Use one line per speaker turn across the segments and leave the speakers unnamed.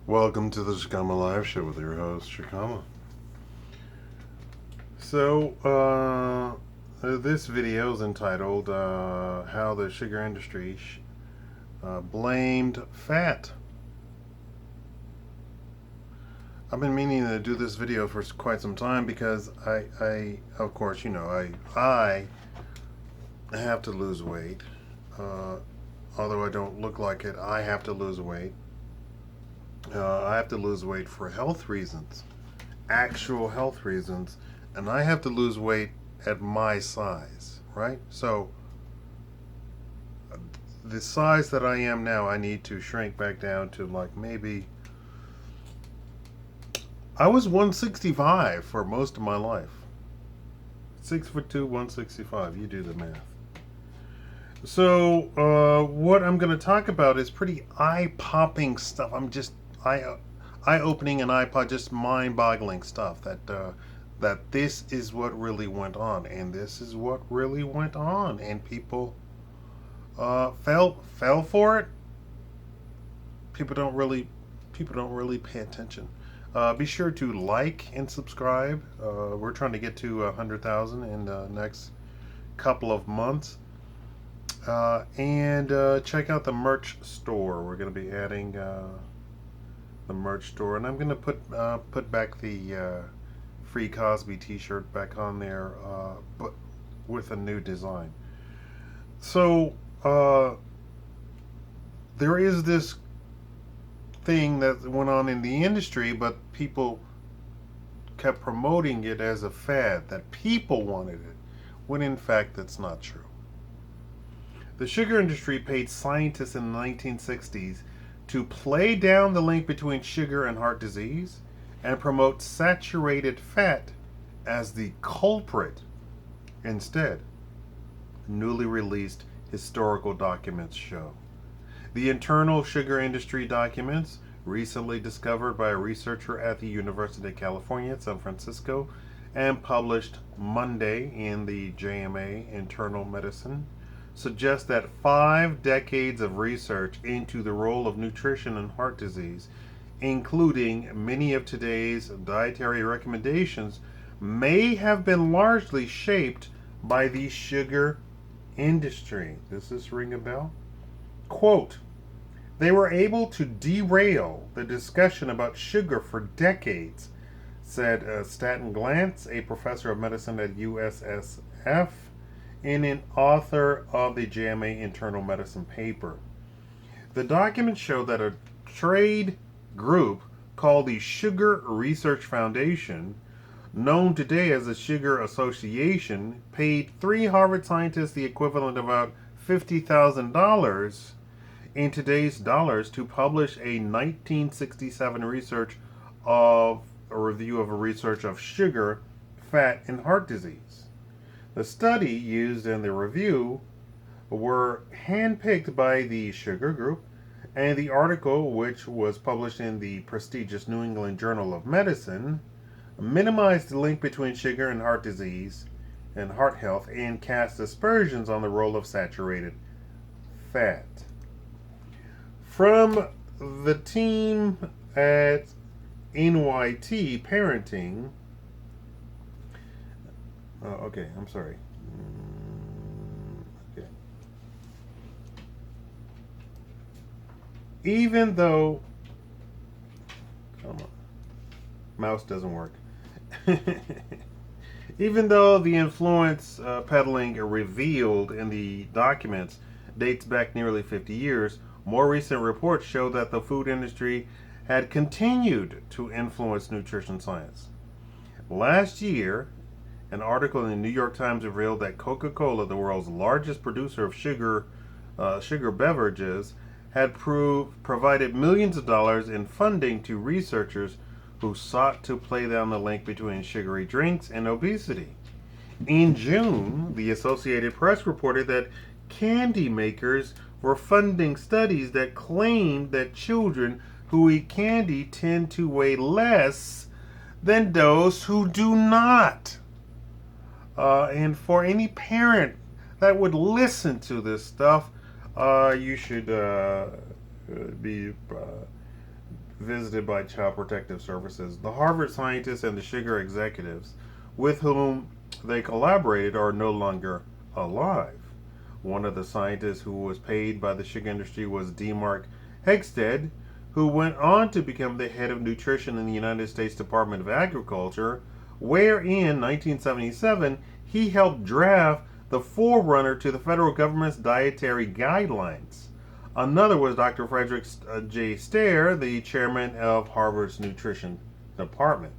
Welcome to the Shakaama Live Show with your host, Shakaama. This video is entitled How the Sugar Industry Blamed Fat. I've been meaning to do this video for quite some time because I of course, I have to lose weight. Although I don't look like it, I have to lose weight. I have to lose weight for health reasons, actual health reasons, and I have to lose weight at my size, right? So, the size that I am now, I need to shrink back down to maybe. I was 165 for most of my life. 6'2", 165. You do the math. So, what I'm going to talk about is pretty eye-popping stuff. Eye-opening and just mind-boggling stuff that this is what really went on, and this is what really went on, and people fell for it. People don't really pay attention. Be sure to like and subscribe. We're trying to get to 100,000 in the next couple of months. And check out the merch store. We're going to be adding the merch store, and I'm going to put back the Free Cosby T-shirt back on there, but with a new design. So there is this thing that went on in the industry, but people kept promoting it as a fad, that people wanted it, when in fact that's not true. The sugar industry paid scientists in the 1960s to play down the link between sugar and heart disease and promote saturated fat as the culprit. Instead, newly released historical documents show. The internal sugar industry documents, recently discovered by a researcher at the University of California at San Francisco and published Monday in the JMA Internal Medicine, suggest that 5 decades of research into the role of nutrition in heart disease, including many of today's dietary recommendations, may have been largely shaped by the sugar industry. Does this ring a bell? Quote, "They were able to derail the discussion about sugar for decades," said Stanton Glantz, a professor of medicine at USSF, and an author of the JMA Internal Medicine paper. The documents show that a trade group called the Sugar Research Foundation, known today as the Sugar Association, paid 3 Harvard scientists the equivalent of about $50,000 in today's dollars to publish a 1967 review of a research of sugar, fat, and heart disease. The study used in the review were handpicked by the Sugar Group, and the article, which was published in the prestigious New England Journal of Medicine, minimized the link between sugar and heart disease and heart health and cast aspersions on the role of saturated fat. From the team at NYT Parenting, okay, I'm sorry. Okay. Even though, come on, mouse doesn't work. Even though the influence peddling revealed in the documents dates back nearly 50 years, more recent reports show that the food industry had continued to influence nutrition science. Last year, an article in the New York Times revealed that Coca-Cola, the world's largest producer of sugar beverages, had provided millions of dollars in funding to researchers who sought to play down the link between sugary drinks and obesity. In June, the Associated Press reported that candy makers were funding studies that claimed that children who eat candy tend to weigh less than those who do not. And for any parent that would listen to this stuff, you should be visited by Child Protective Services. The Harvard scientists and the sugar executives with whom they collaborated are no longer alive. One of the scientists who was paid by the sugar industry was D. Mark Hegstead, who went on to become the head of nutrition in the United States Department of Agriculture, where in 1977 he helped draft the forerunner to the federal government's dietary guidelines. Another was Dr. Frederick J. Stair, the chairman of Harvard's nutrition department.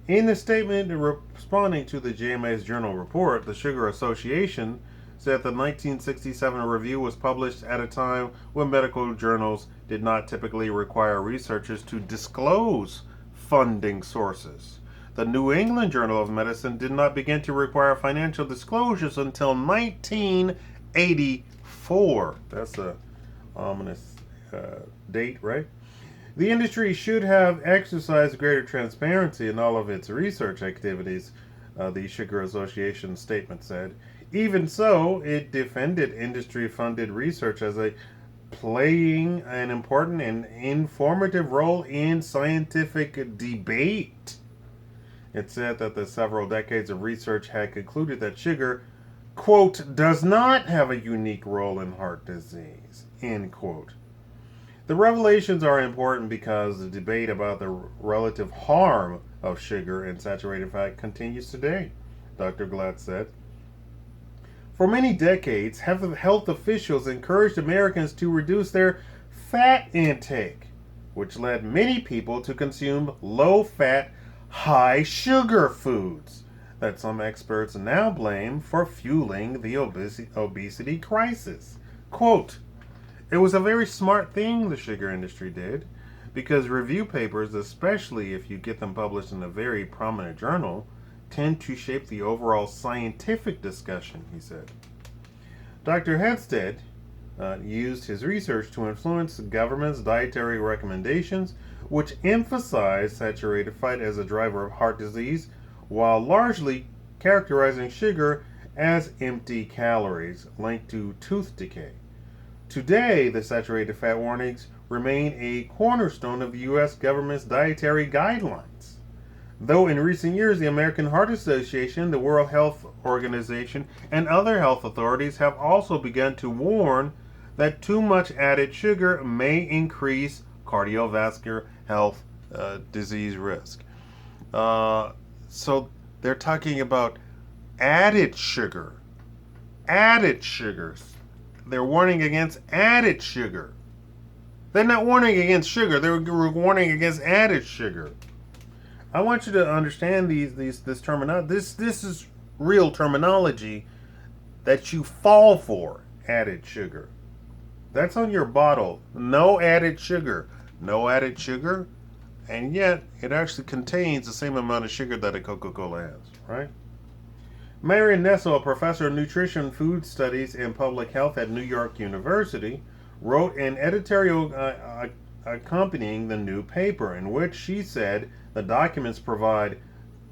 In a statement responding to the JMA's journal report, the Sugar Association said the 1967 review was published at a time when medical journals did not typically require researchers to disclose funding sources. The New England Journal of Medicine did not begin to require financial disclosures until 1984. That's a ominous date, right? The industry should have exercised greater transparency in all of its research activities, the Sugar Association statement said. Even so, it defended industry-funded research as playing an important and informative role in scientific debate. It said that the several decades of research had concluded that sugar, quote, does not have a unique role in heart disease, end quote. The revelations are important because the debate about the relative harm of sugar and saturated fat continues today, Dr. Glatt said. For many decades, health officials encouraged Americans to reduce their fat intake, which led many people to consume low-fat, high-sugar foods that some experts now blame for fueling the obesity crisis. Quote, it was a very smart thing the sugar industry did, because review papers, especially if you get them published in a very prominent journal, tend to shape the overall scientific discussion, he said. Dr. Hegstead used his research to influence the government's dietary recommendations, which emphasize saturated fat as a driver of heart disease, while largely characterizing sugar as empty calories linked to tooth decay. Today, the saturated fat warnings remain a cornerstone of the U.S. government's dietary guidelines. Though in recent years, the American Heart Association, the World Health Organization, and other health authorities have also begun to warn that too much added sugar may increase cardiovascular health disease risk. So they're talking about added sugar. Added sugars. They're warning against added sugar. They're not warning against sugar. They're warning against added sugar. I want you to understand this terminology. This is real terminology that you fall for. Added sugar. That's on your bottle. No added sugar. No added sugar. And yet, it actually contains the same amount of sugar that a Coca-Cola has, right? Marion Nessel, a professor of nutrition, food studies, and public health at New York University, wrote an editorial accompanying the new paper in which she said the documents provide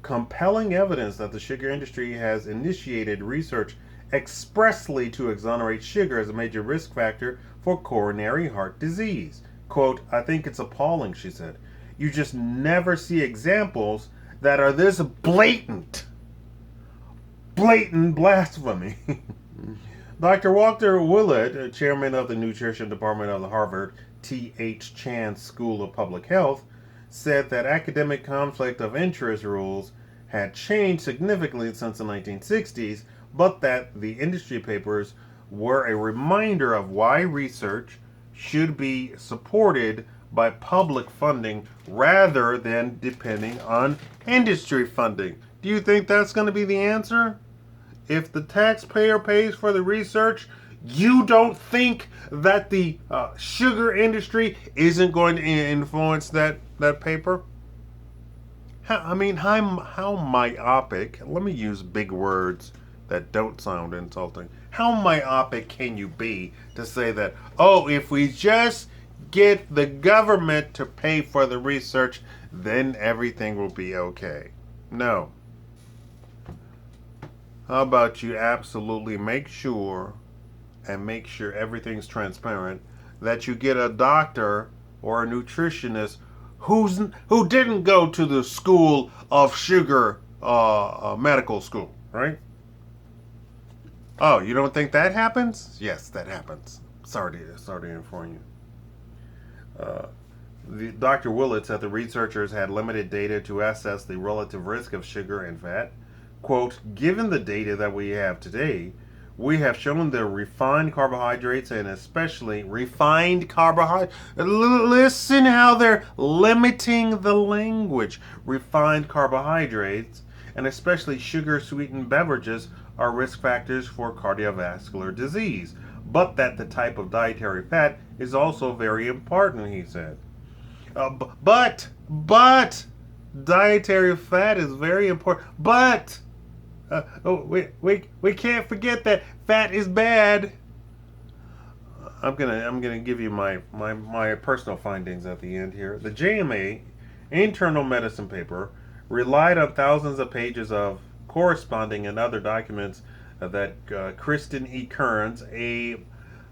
compelling evidence that the sugar industry has initiated research expressly to exonerate sugar as a major risk factor for coronary heart disease. Quote, I think it's appalling, she said. You just never see examples that are this blatant blasphemy. Dr. Walter Willett, chairman of the nutrition department of the Harvard T.H. Chan School of Public Health, said that academic conflict of interest rules had changed significantly since the 1960s, but that the industry papers were a reminder of why research should be supported by public funding rather than depending on industry funding. Do you think that's going to be the answer? If the taxpayer pays for the research, you don't think that the sugar industry isn't going to influence that paper? How myopic, let me use big words that don't sound insulting. How myopic can you be to say that, oh, if we just get the government to pay for the research, then everything will be okay? No. How about you absolutely make sure everything's transparent, that you get a doctor or a nutritionist who didn't go to the school of sugar medical school, right? Oh, you don't think that happens? Yes, that happens. Sorry to inform you. Dr. Willett said the researchers had limited data to assess the relative risk of sugar and fat. Quote, given the data that we have today, we have shown the refined carbohydrates and especially refined carbohydrates. Listen how they're limiting the language. Refined carbohydrates and especially sugar sweetened beverages are risk factors for cardiovascular disease, but that the type of dietary fat is also very important, he said. But dietary fat is very important. But we can't forget that fat is bad. I'm gonna give you my personal findings at the end here. The JMA internal medicine paper relied on thousands of pages of corresponding and other documents that Kristen E. Kearns, a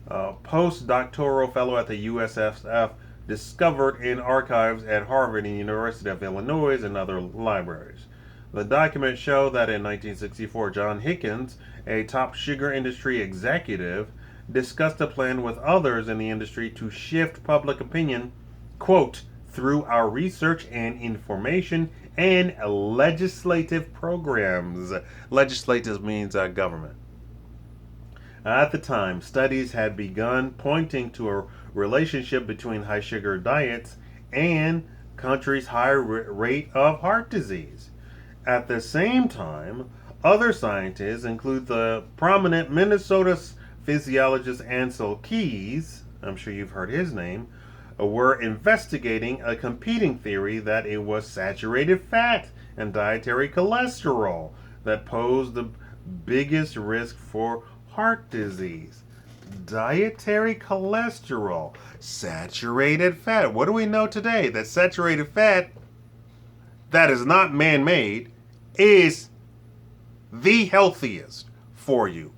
postdoctoral fellow at the USFF, discovered in archives at Harvard and University of Illinois and other libraries. The documents show that in 1964, John Hickens, a top sugar industry executive, discussed a plan with others in the industry to shift public opinion, quote, through our research and information and legislative programs. Legislative means government. At the time, studies had begun pointing to a relationship between high sugar diets and countries' high rate of heart disease. At the same time, other scientists, include the prominent Minnesota physiologist Ansel Keys, I'm sure you've heard his name, were investigating a competing theory that it was saturated fat and dietary cholesterol that posed the biggest risk for heart disease. Dietary cholesterol, saturated fat. What do we know today? That saturated fat that is not man-made is the healthiest for you.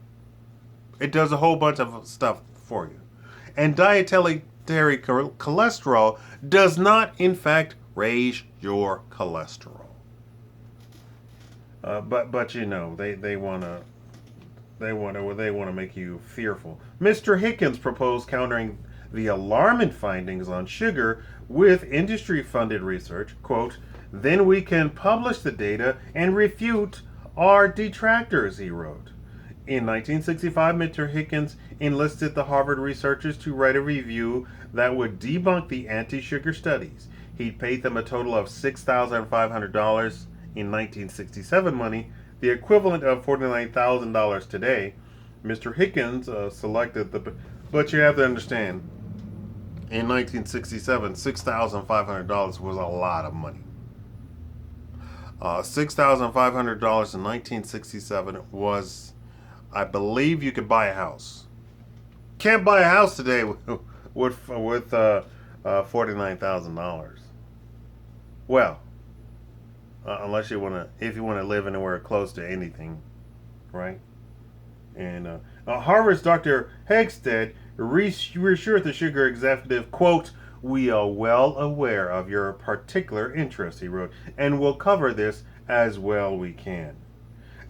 It does a whole bunch of stuff for you. And dietary cholesterol does not, in fact, raise your cholesterol. But you know they want to make you fearful. Mr. Hickens proposed countering the alarming findings on sugar with industry-funded research. Quote, then we can publish the data and refute our detractors, he wrote. In 1965, Mr. Hickens enlisted the Harvard researchers to write a review that would debunk the anti-sugar studies. He paid them a total of $6,500 in 1967 money, the equivalent of $49,000 today. Mr. Hickens selected the... But you have to understand, in 1967, $6,500 was a lot of money. $6,500 in 1967 was, I believe, you could buy a house. Can't buy a house today with $49,000. Well, unless you if you want to live anywhere close to anything, right? And Harvard's Dr. Hegstead reassured the sugar executive, quote, we are well aware of your particular interest, he wrote, and will cover this as well we can.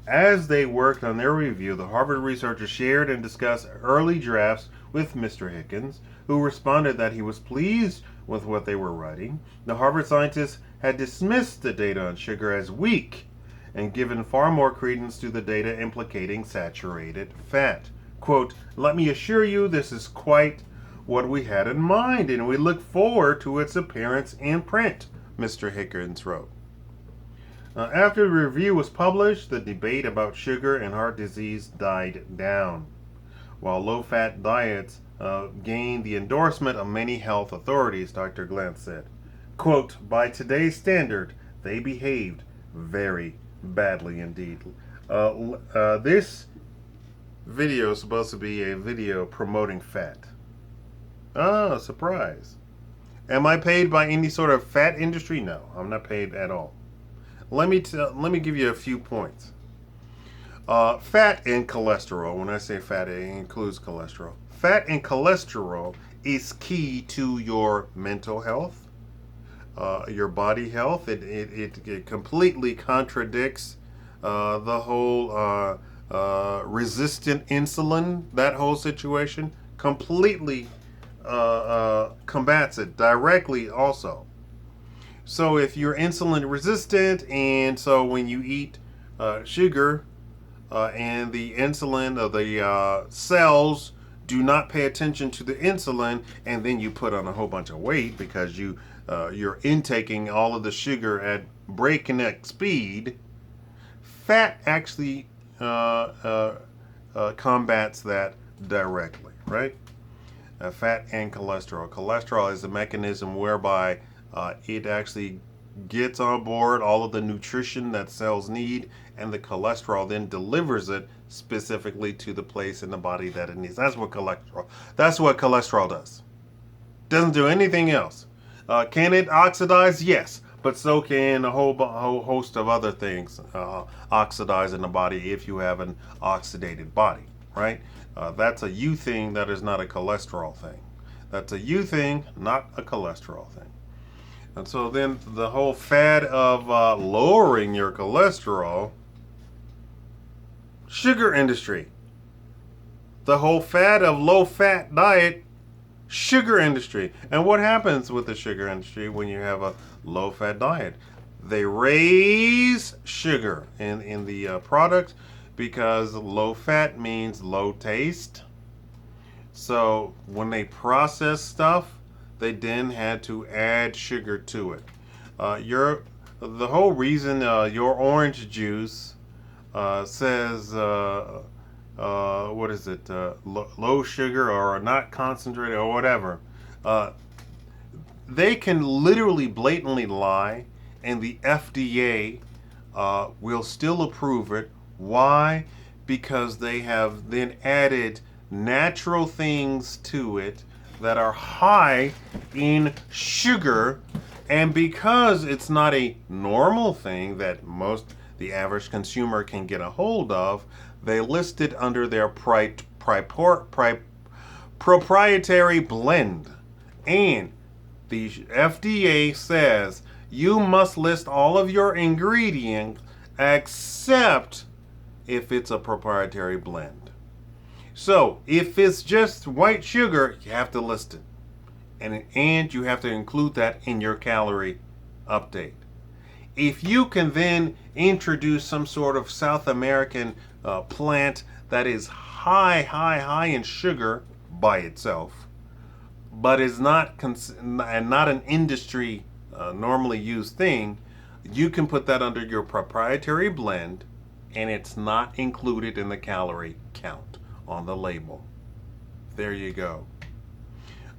As they worked on their review, the Harvard researchers shared and discussed early drafts with Mr. Hickens, who responded that he was pleased with what they were writing. The Harvard scientists had dismissed the data on sugar as weak and given far more credence to the data implicating saturated fat. Quote, let me assure you this is quite what we had in mind, and we look forward to its appearance in print, Mr. Hickens wrote. After the review was published, the debate about sugar and heart disease died down, while low-fat diets gained the endorsement of many health authorities, Dr. Glantz said. Quote, by today's standard, they behaved very badly indeed. This video is supposed to be a video promoting fat. Ah, surprise. Am I paid by any sort of fat industry? No, I'm not paid at all. Let me give you a few points. Fat and cholesterol. When I say fat, it includes cholesterol. Fat and cholesterol is key to your mental health, your body health. It completely contradicts the whole resistant insulin, that whole situation completely combats it directly also. So if you're insulin resistant, and so when you eat sugar, and the insulin or the cells do not pay attention to the insulin, and then you put on a whole bunch of weight because you're intaking all of the sugar at breakneck speed. Fat actually combats that directly, right? Fat and cholesterol. Cholesterol is a mechanism whereby it actually gets on board all of the nutrition that cells need, and the cholesterol then delivers it specifically to the place in the body that it needs. That's what cholesterol does. Doesn't do anything else. Can it oxidize? Yes, but so can a whole host of other things oxidize in the body if you have an oxidated body, right? That's a you thing. That is not a cholesterol thing. That's a you thing, not a cholesterol thing. And so then the whole fad of lowering your cholesterol, sugar industry. The whole fad of low fat diet, sugar industry. And what happens with the sugar industry when you have a low fat diet? They raise sugar in the product because low fat means low taste. So when they process stuff, they then had to add sugar to it. The whole reason your orange juice says what is it, low sugar or not concentrated or whatever. They can literally blatantly lie, and the FDA will still approve it. Why? Because they have then added natural things to it that are high in sugar, and because it's not a normal thing that the average consumer can get a hold of, they list it under their proprietary blend. And the FDA says you must list all of your ingredients except if it's a proprietary blend. So if it's just white sugar, you have to list it. And you have to include that in your calorie update. If you can then introduce some sort of South American plant that is high in sugar by itself, but is not an industry normally used thing, you can put that under your proprietary blend, and it's not included in the calorie count on the label. There you go.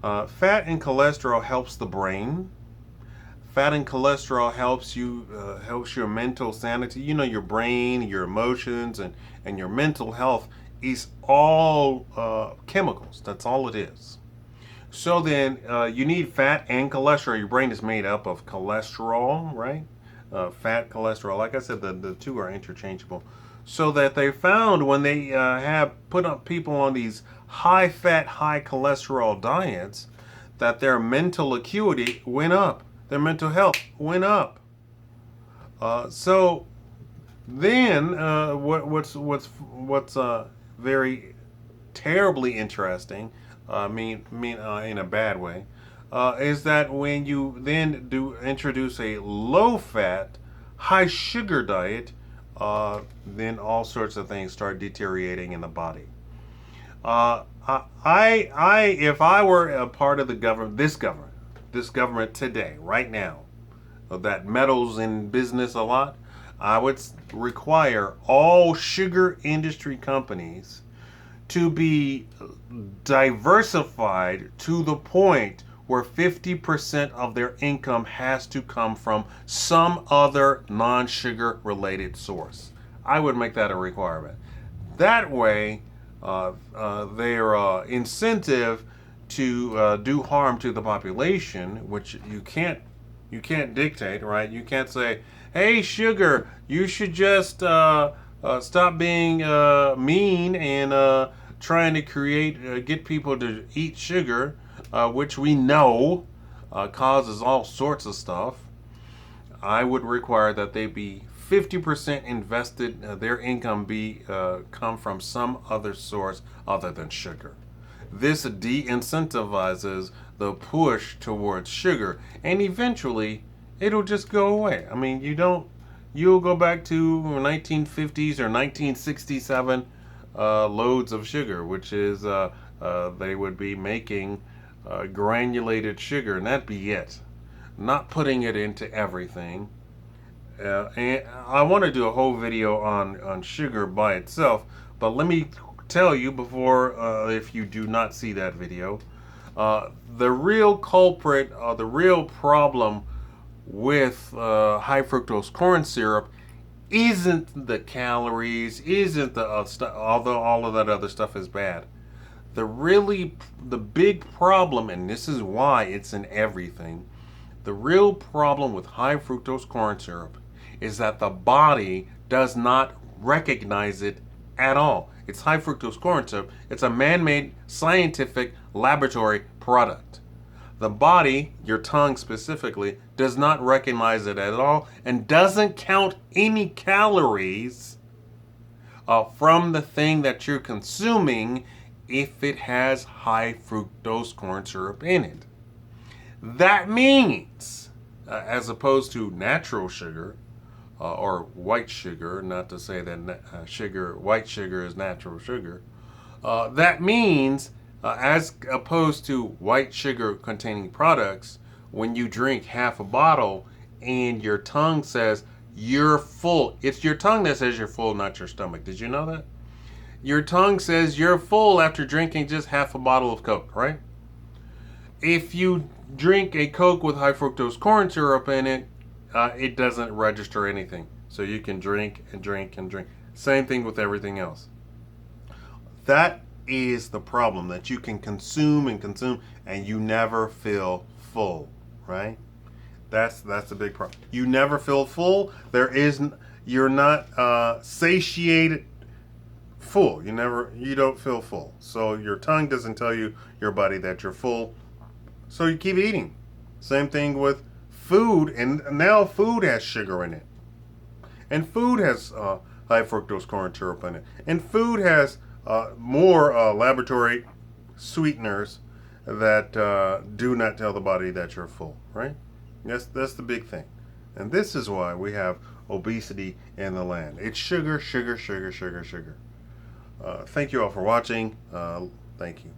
Fat and cholesterol helps the brain. Fat and cholesterol helps your mental sanity. You know, your brain, your emotions, and your mental health is all chemicals. That's all it is. So then you need fat and cholesterol. Your brain is made up of cholesterol, right? Fat, cholesterol. Like I said, the two are interchangeable. So that they found when they have put up people on these high fat, high cholesterol diets, that their mental acuity went up. Their mental health went up. So then, what's very terribly interesting, in a bad way, is that when you then do introduce a low-fat, high-sugar diet, then all sorts of things start deteriorating in the body. If I were a part of this government today, right now, that meddles in business a lot, I would require all sugar industry companies to be diversified to the point where 50% of their income has to come from some other non-sugar related source. I would make that a requirement. That way, their incentive to do harm to the population, which you can't dictate, right? You can't say, "Hey, sugar, you should just stop being mean and trying to get people to eat sugar." which we know causes all sorts of stuff, I would require that they be 50% invested, their income be come from some other source other than sugar. This de-incentivizes the push towards sugar, and eventually it'll just go away. I mean, you'll go back to 1950s or 1967 loads of sugar, which is they would be making granulated sugar, and that'd be it. Not putting it into everything. And I want to do a whole video on sugar by itself, but let me tell you before, if you do not see that video, the real culprit, the real problem with high fructose corn syrup isn't the calories, isn't the stuff, although all of that other stuff is bad. The big problem, and this is why it's in everything, the real problem with high fructose corn syrup is that the body does not recognize it at all. It's high fructose corn syrup. It's a man-made scientific laboratory product. The body, your tongue specifically, does not recognize it at all and doesn't count any calories from the thing that you're consuming if it has high fructose corn syrup in it. That means, as opposed to natural sugar or white sugar, not to say that white sugar is natural sugar, that means, as opposed to white sugar containing products, when you drink half a bottle and your tongue says you're full, it's your tongue that says you're full, not your stomach. Did you know that? Your tongue says you're full after drinking just half a bottle of Coke, right? If you drink a Coke with high fructose corn syrup in it, it doesn't register anything. So you can drink and drink and drink. Same thing with everything else. That is the problem, that you can consume and consume and you never feel full, right? That's the big problem. You never feel full. You're not satiated full. You don't feel full. So your tongue doesn't tell your body that you're full. So you keep eating. Same thing with food, and now food has sugar in it. And food has high fructose corn syrup in it. And food has more laboratory sweeteners that do not tell the body that you're full, right? That's the big thing. And this is why we have obesity in the land. It's sugar, sugar, sugar, sugar, sugar. Thank you all for watching. Thank you.